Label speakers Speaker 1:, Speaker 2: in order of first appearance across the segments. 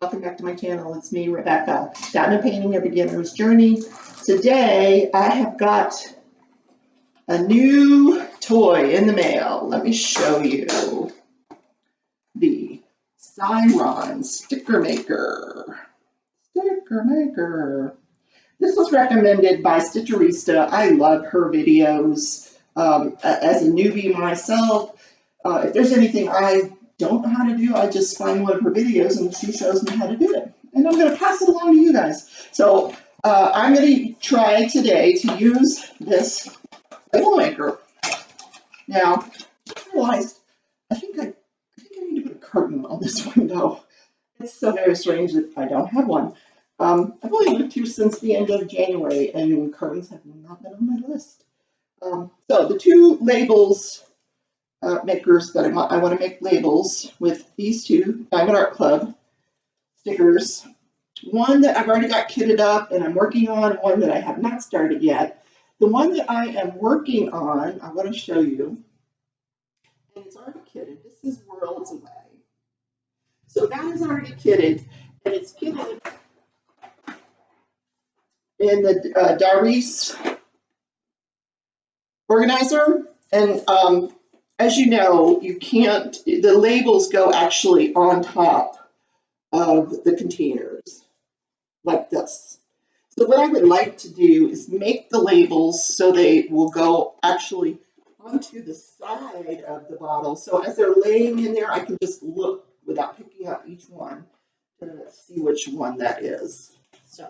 Speaker 1: Welcome back to my channel. It's me, Rebecca. Diamond Painting, a Beginner's Journey. Today, I have got a new toy in the mail. Let me show you the Xyron Sticker Maker. Sticker Maker. This was recommended by Stitcherista. I love her videos. As a newbie myself, if there's anything I don't know how to do, I just find one of her videos and she shows me how to do it. And I'm going to pass it along to you guys. So I'm going to try today to use this label maker. Now, I realized I think I need to put a curtain on this window. It's so very strange that I don't have one. I've only lived here since the end of January, and curtains have not been on my list. So the two labels makers that I want to make labels with these two Diamond Art Club stickers. One that I've already got kitted up and I'm working on, one that I have not started yet. The one that I am working on, I want to show you, and it's already kitted. This is Worlds Away. So that is already kitted, and it's kitted in the Darice organizer. And as you know, you can't, the labels go actually on top of the containers like this. So what I would like to do is make the labels so they will go actually onto the side of the bottle. So as they're laying in there, I can just look without picking up each one to see which one that is. So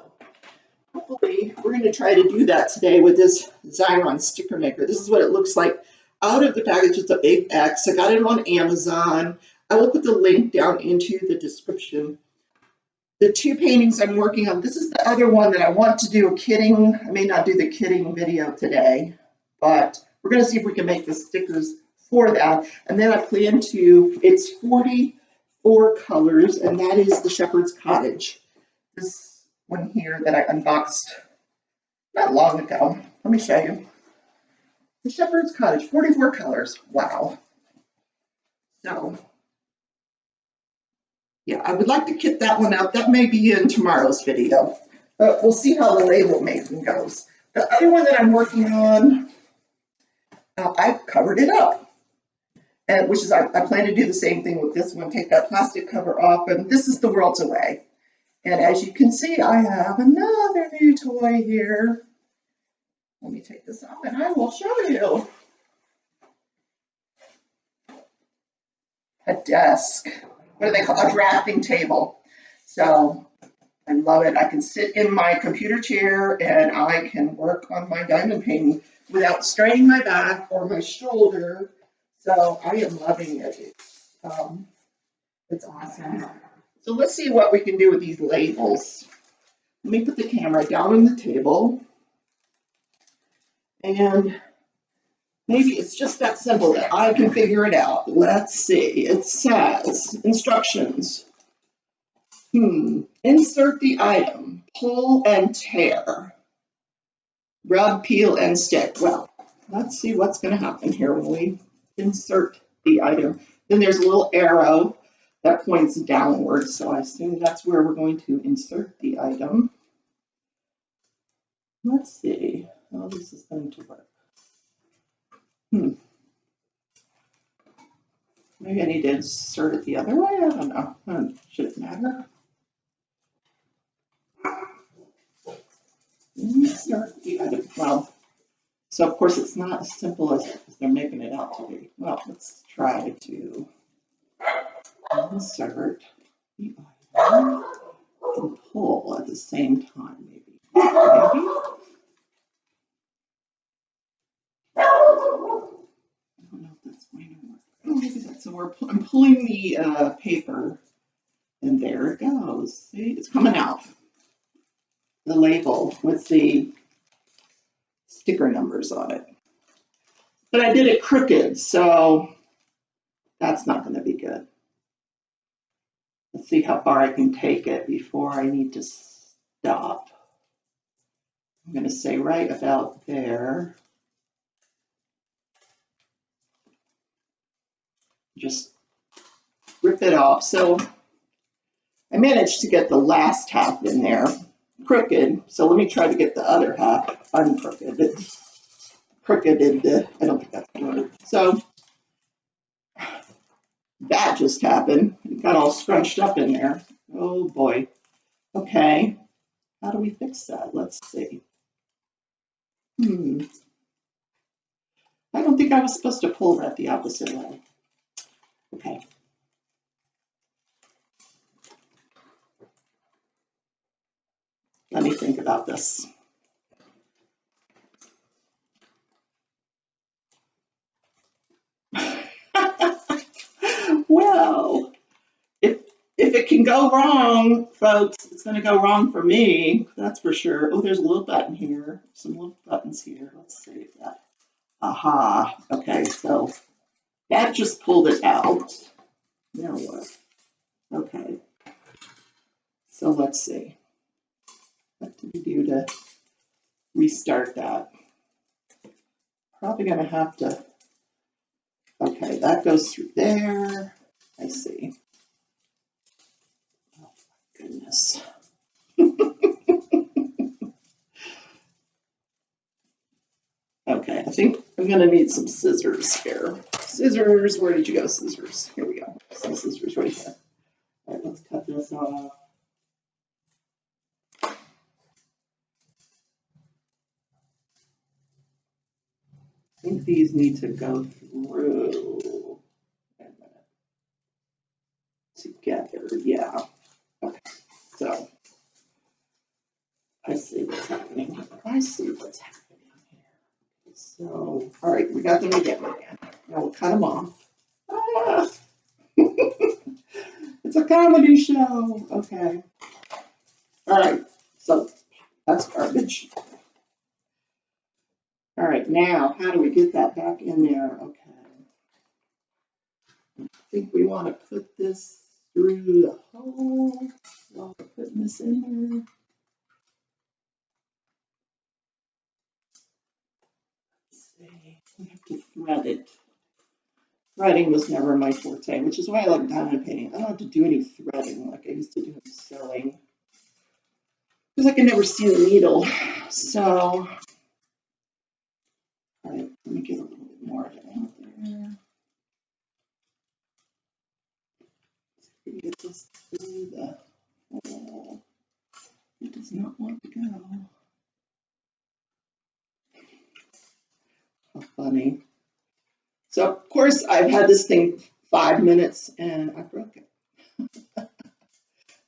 Speaker 1: hopefully we're going to try to do that today with this Xyron sticker maker. This is what it looks like out of the package. It's a big X. I got it on Amazon. I will put the link down into the description. The two paintings I'm working on, this is the other one that I want to do a kitting. I may not do the kitting video today, but we're going to see if we can make the stickers for that. And then I plan to, it's 44 colors, and that is the Shepherd's Cottage. This one here that I unboxed not long ago. Let me show you. The Shepherd's Cottage, 44 colors. Wow. So, yeah, I would like to kit that one out. That may be in tomorrow's video, but we'll see how the label making goes. The other one that I'm working on, I've covered it up, and which is I plan to do the same thing with this one. Take that plastic cover off, and this is the Worlds Away. And as you can see, I have another new toy here. Let me take this off, and I will show you. A desk. What do they call a drafting table? So I love it. I can sit in my computer chair and I can work on my diamond painting without straining my back or my shoulder. So I am loving it. It's awesome. So let's see what we can do with these labels. Let me put the camera down on the table. And maybe it's just that simple that I can figure it out. Let's see. It says instructions. Insert the item. Pull and tear. Rub, peel, and stick. Well, let's see what's going to happen here when we insert the item. Then there's a little arrow that points downward, so I assume that's where we're going to insert the item. Let's see how this is going to work. Maybe I need to insert it the other way. I don't know. Should it matter? Insert the item. Well, so of course it's not as simple as they're making it out to be. Well, let's try to insert the item and pull at the same time, maybe. Maybe. I don't know if that's going to work. Oh, maybe that's so. I'm pulling the paper, and there it goes. See, it's coming out. The label with the sticker numbers on it. But I did it crooked, so that's not going to be good. Let's see how far I can take it before I need to stop. I'm going to say right about there. Just rip it off. So I managed to get the last half in there crooked, so let me try to get the other half uncrooked. Crookeded, I don't think that's the word. So that just happened. It got all scrunched up in there. Oh boy. Okay, how do we fix that? Let's see. I don't think I was supposed to pull that the opposite way. Okay. Let me think about this. Well, if it can go wrong, folks, it's going to go wrong for me. That's for sure. Oh, there's a little button here. Some little buttons here. Let's save that. Aha. Okay, so that just pulled it out. Now what? Okay. So let's see. What do we do to restart that? Probably going to have to. Okay, that goes through there. I see. Oh, my goodness. Okay, I think I'm gonna need some scissors here. Scissors, where did you go, scissors? Here we go, some scissors right here. All right, let's cut this off. I think these need to go through together, yeah. Okay, so I see what's happening here. I see what's happening here. So, all right, we got them together again. Now we'll cut them off. Ah! It's a comedy show. Okay. All right, so that's garbage. All right, now how do we get that back in there? Okay. I think we want to put this through the hole while we're putting this in there. Let's see, we have to thread it. Threading was never my forte, which is why I like diamond painting. I don't have to do any threading like I used to do in sewing, because I can never see the needle. So, all right, let me get a little bit more of it out there. We can get this through the hole. It does not want to go. How funny. So, of course, I've had this thing 5 minutes and I broke it.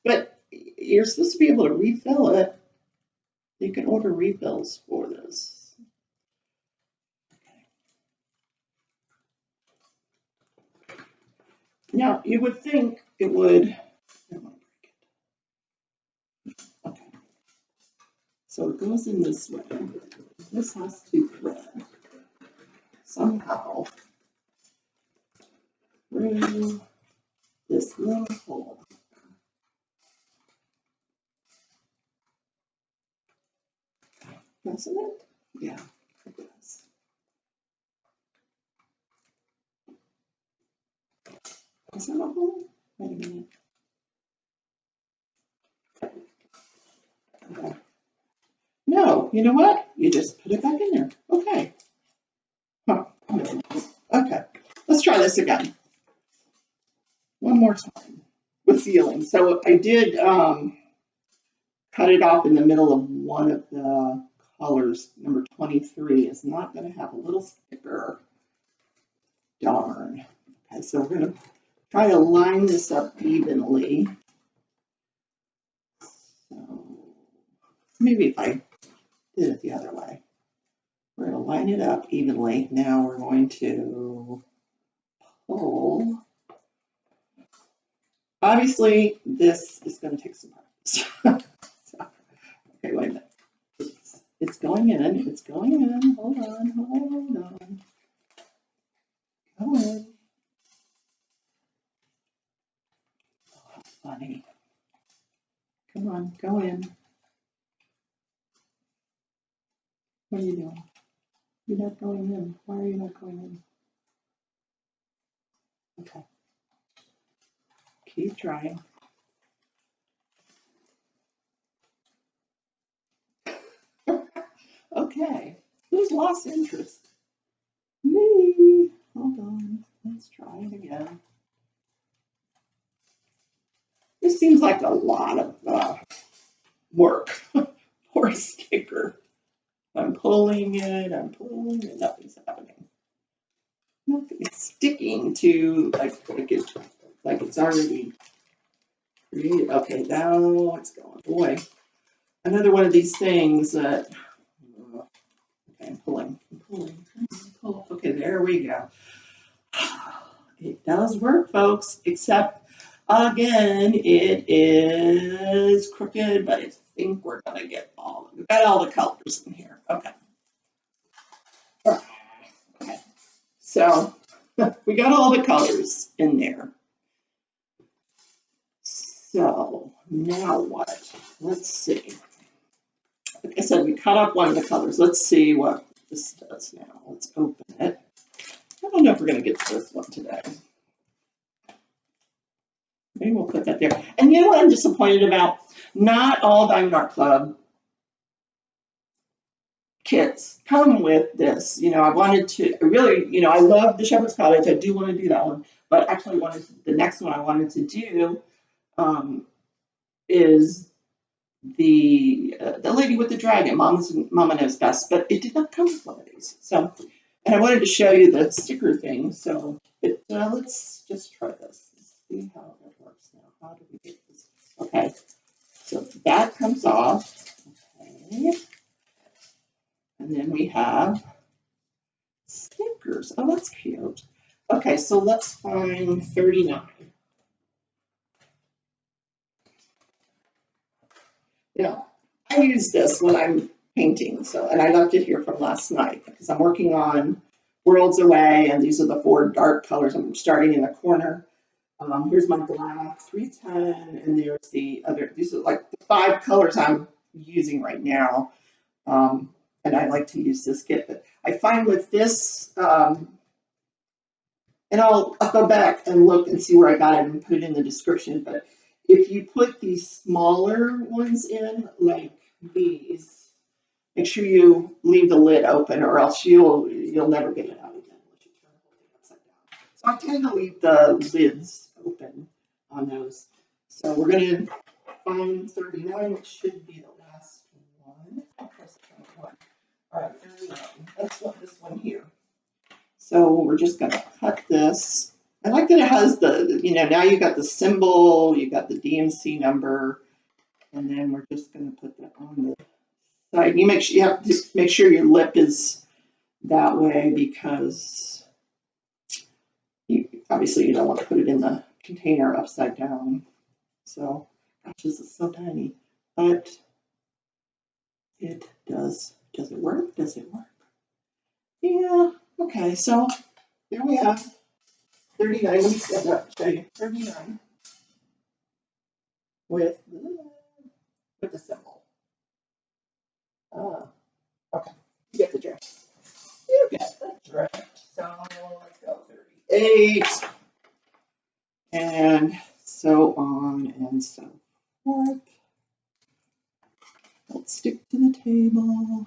Speaker 1: But you're supposed to be able to refill it. You can order refills for this. Okay. Now, you would think it would. Okay. So it goes in this way. This has to thread somehow through this little hole. Doesn't it? Yeah, it does. Is that a hole? Wait a minute. Okay. No, you know what? You just put it back in there. Okay. Huh. Okay. Let's try this again. One more time with feeling. So I did cut it off in the middle of one of the colors. Number 23 is not going to have a little sticker. Darn. Okay, so we're going to try to line this up evenly. So maybe if I did it the other way. We're going to line it up evenly. Now we're going to pull. Obviously, this is going to take some practice. Okay, wait a minute. It's going in. It's going in. Hold on. Hold on. Go in. Oh, funny. Come on, go in. What are you doing? You're not going in. Why are you not going in? Okay. Keep trying. Okay, who's lost interest? Me. Hold on, let's try it again. This seems like a lot of work for a sticker. I'm pulling it, nothing's happening. Nothing's sticking to like it's already created. Okay, now it's going. Boy, another one of these things that okay, I'm pulling. Okay, there we go. It does work, folks, except again, it is crooked, but I think we're gonna get we've got all the colors in here. Okay. Okay. So we got all the colors in there. So now what? Let's see. Like I said, we cut up one of the colors. Let's see what this does now. Let's open it. I don't know if we're going to get to this one today. Maybe we'll put that there. And you know what I'm disappointed about? Not all Diamond Art Club kits come with this. You know, I love the Shepherd's Cottage. I do want to do that one. But actually, the next one I wanted to do is the lady with the dragon, Mama Knows Best, but it did not come with one of these. So, and I wanted to show you the sticker thing. So, let's just try this. Let's see how it works now. How do we get this? Okay, so that comes off. Okay, and then we have stickers. Oh, that's cute. Okay, so let's find 39. You know, I use this when I'm painting, and I left it here from last night because I'm working on Worlds Away, and these are the 4 dark colors. I'm starting in the corner. Here's my black 310, and there's the other. These are like the 5 colors I'm using right now, and I like to use this kit. But I find with this, and I'll go back and look and see where I got it and put it in the description. But if you put these smaller ones in, like these, make sure you leave the lid open, or else you'll never get it out again unless you turn the whole thing upside down. So I tend to leave the lids open on those. So we're going to find 39, which should be the last one. I'll press 21. All right, 39. That's this one here. So we're just going to cut this. I like that it has now you got the symbol, you got the DMC number, and then we're just going to put that on the side. You have to make sure your lip is that way because obviously you don't want to put it in the container upside down. So, gosh, this is so tiny, but it does. Does it work? Does it work? Yeah. Okay. So there we have 39. Let me stand up and show you 39 with the symbol. Okay. You get the drift. You get the drift. So let's go 38. And so on and so forth. Let's stick to the table.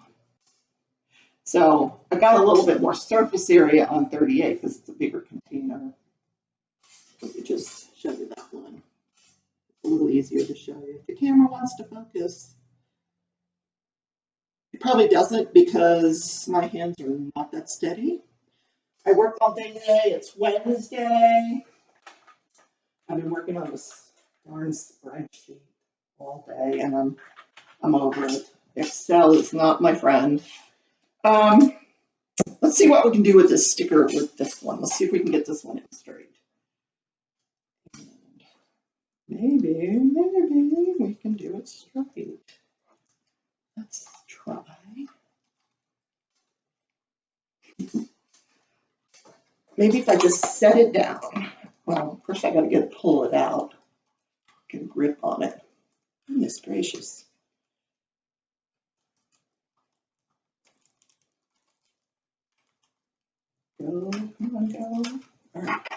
Speaker 1: So I got a little bit more surface area on 38 because it's a bigger container. Let me just show you that one. It's a little easier to show you. If the camera wants to focus. It probably doesn't because my hands are not that steady. I work all day today. It's Wednesday. I've been working on this darn spreadsheet all day, and I'm over it. Excel is not my friend. Let's see what we can do with this sticker with this one. Let's see if we can get this one in straight. And maybe we can do it straight. Let's try. Maybe if I just set it down. Well, first I gotta pull it out. Get a grip on it. Goodness gracious. Go, come on, go. All right.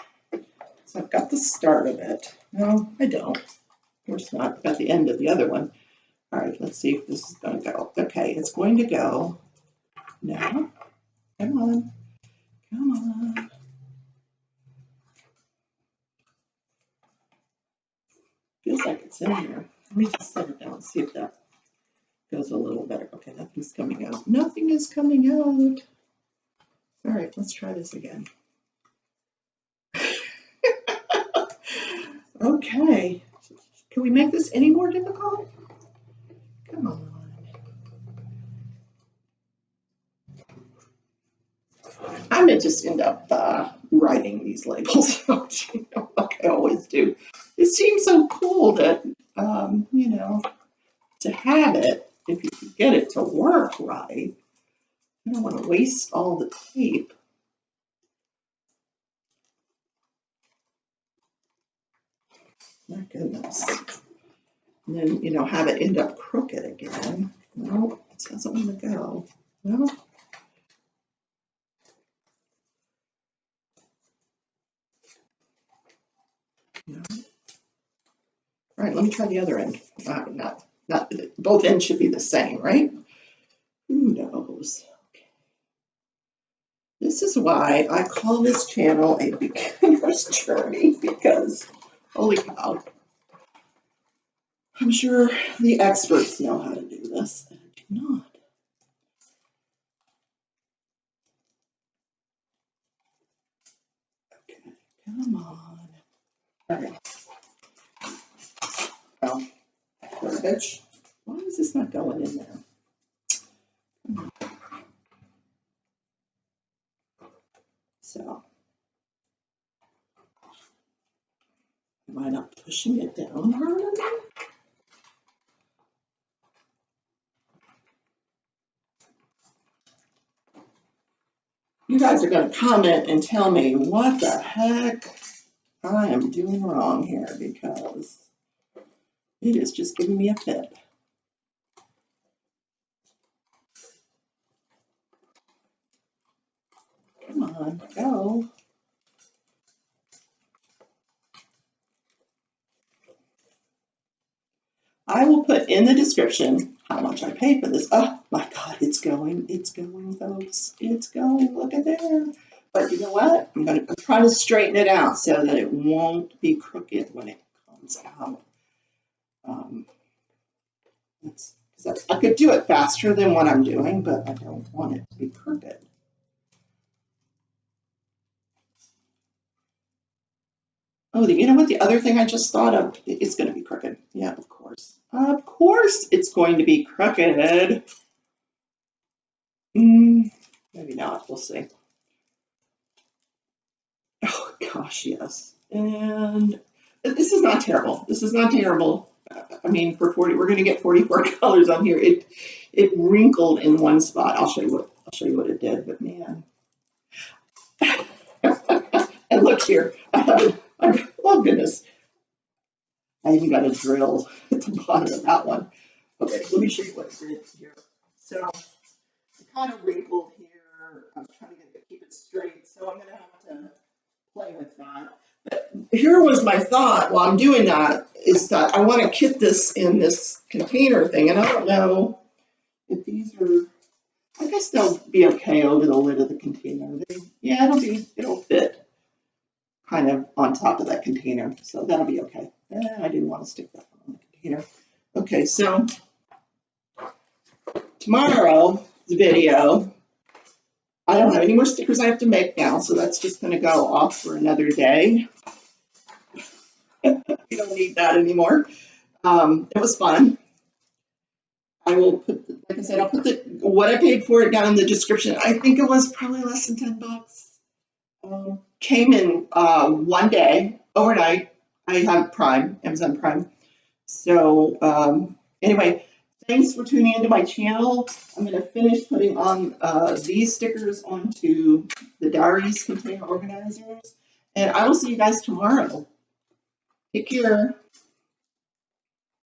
Speaker 1: So I've got the start of it. No, I don't. Of course not. I've got the end of the other one. All right, let's see if this is going to go. Okay, it's going to go No, come on, come on. Feels like it's in here. Let me just set it down and see if that goes a little better. Okay, nothing's coming out. Nothing is coming out. All right, let's try this again. Okay, can we make this any more difficult? Come on. I may just end up writing these labels out, like I always do. It seems so cool that, to have it, if you could get it to work right. I don't want to waste all the tape. My goodness. And then, have it end up crooked again. No, it doesn't want to go. No. No. All right, let me try the other end. Not both ends should be the same, right? Who knows? Okay. This is why I call this channel a beginner's journey, because holy cow, I'm sure the experts know how to do this, and I do not. Okay, come on. All right. Well, garbage. Why is this not going in there? So, am I not pushing it down hard enough? You guys are going to comment and tell me what the heck I am doing wrong here, because it is just giving me a fit. Come on, go. I will put in the description how much I paid for this. Oh my God, it's going, folks. It's going, look at there. But you know what? I'm trying to straighten it out so that it won't be crooked when it comes out. I could do it faster than what I'm doing, but I don't want it to be crooked. Oh, you know what? The other thing I just thought of, it's going to be crooked. Yeah, of course. Of course it's going to be crooked. Maybe not. We'll see. Oh, gosh, yes. And this is not terrible. This is not terrible. I mean, for 40, we're going to get 44 colors on here. It wrinkled in one spot. I'll show you what it did, but man. And look here. Oh, goodness. I even got a drill at the bottom of that one. Okay, let me show you what it did here. So it kind of wrinkled here. I'm trying to keep it straight, so I'm going to have to play with that. But here was my thought while I'm doing that, is that I want to kit this in this container thing, and I don't know if these are, I guess they'll be okay over the lid of the container. Yeah, it'll fit kind of on top of that container, so that'll be okay. I didn't want to stick that on the container. Okay, so tomorrow's video, I don't have any more stickers I have to make now, so that's just going to go off for another day. We don't need that anymore. It was fun. I will put, like I said, I'll put what I paid for it down in the description. I think it was probably less than $10. Came in one day, overnight. I have Prime, Amazon Prime. So anyway, thanks for tuning into my channel. I'm going to finish putting on these stickers onto the diaries container organizers, and I will see you guys tomorrow. Take care.